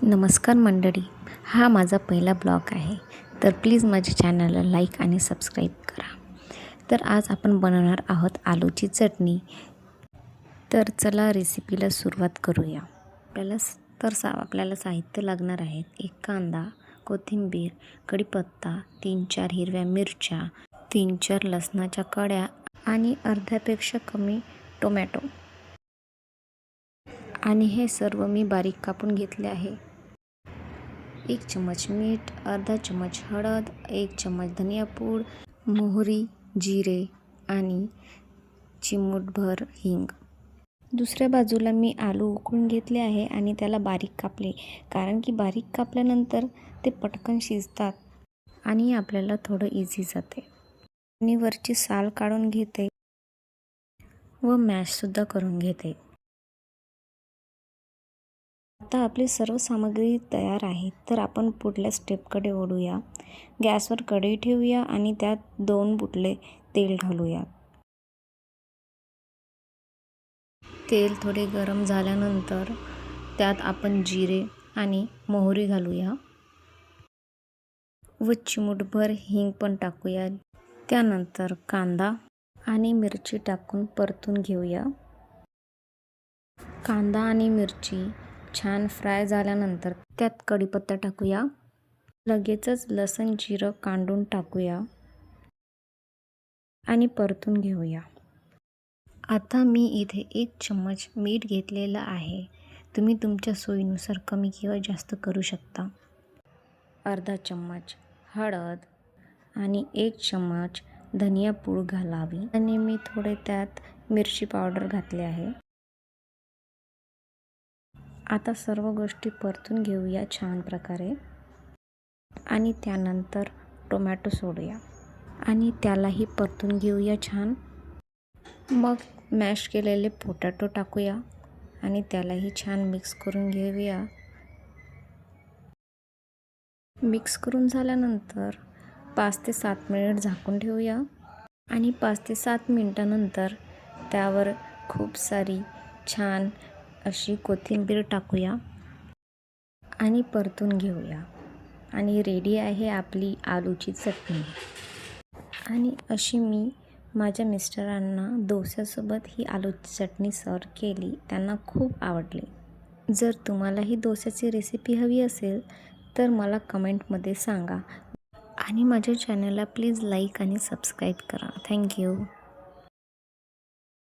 नमस्कार मंडळी, हा माझा पहिला ब्लॉग आहे. तर प्लीज माझ्या चॅनलला लाईक आणि सबस्क्राईब करा. तर आज आपण बनवणार आहोत आलूची चटणी. तर चला रेसिपीला सुरुवात करूया. आपल्याला साहित्य लागणार आहेत: एक कांदा, कोथिंबीर, कढीपत्ता, 3-4 हिरव्या मिरच्या, 3-4 लसणाच्या कळ्या आणि अर्ध्यापेक्षा कमी टोमॅटो. आणि हे सर्व मी बारीक कापून घेतले आहे. 1 चम्मच मीठ, अर्धा चम्मच हळद, 1 चम्मच धनियापूड, मोहरी, जिरे आणि चिमूटभर हिंग. दुसऱ्या बाजूला मी आलू उकळून घेतले आहे आणि त्याला बारीक कापले, कारण की बारीक कापल्यानंतर ते पटकन शिजतात आणि आपल्याला थोडं इझी जाते. आणि वरची साल काढून घेते व मॅशसुद्धा करून घेते. आता आपली सर्व सामग्री तयार आहे. तर आपण पुढल्या स्टेपकडे वळूया. गॅसवर कढई ठेवूया आणि त्यात 2 बुटले तेल घालूया. तेल थोडे गरम झाल्यानंतर त्यात आपण जिरे आणि मोहरी घालूया व चिमूटभर हिंग पण टाकूया. त्यानंतर कांदा आणि मिरची टाकून परतून घेऊया. कांदा आणि मिरची छान फ्राय झाल्यानंतर त्यात कढीपत्ता टाकूया. लगेचच लसूण जिरं कांडून टाकूया आणि परतून घेऊया. आता मी इथे 1 चम्मच मीठ घेतलेलं आहे. तुम्ही तुमच्या सोयीनुसार कमी किंवा जास्त करू शकता. अर्धा चम्मच हळद आणि 1 चम्मच धनियापूड घालावी आणि मी थोडे त्यात मिरची पावडर घातले आहे. आता सर्व गोष्टी परतून घेऊया छान प्रकारे आणि त्यानंतर टोमॅटो सोडूया आणि त्यालाही परतून घेऊया छान. मग मॅश केलेले पोटॅटो टाकूया आणि त्यालाही छान मिक्स करून घेऊया. मिक्स करून झाल्यानंतर 5 ते 7 मिनिट झाकून ठेवूया आणि 5 ते 7 मिनिटानंतर त्यावर खूप सारी छान अशी कोथिंबीर टाकूया आणि परतून घेऊया. आणि रेडी आहे आपली आलूची चटणी. आणि अशी मी माझ्या मिस्टरांना डोस्यासोबत ही आलूची चटणी सर्व केली. त्यांना खूप आवडली. जर तुम्हाला ही डोस्याची रेसिपी हवी असेल तर मला कमेंटमध्ये सांगा आणि माझ्या चॅनलला प्लीज लाईक आणि सबस्क्राईब करा. थँक्यू.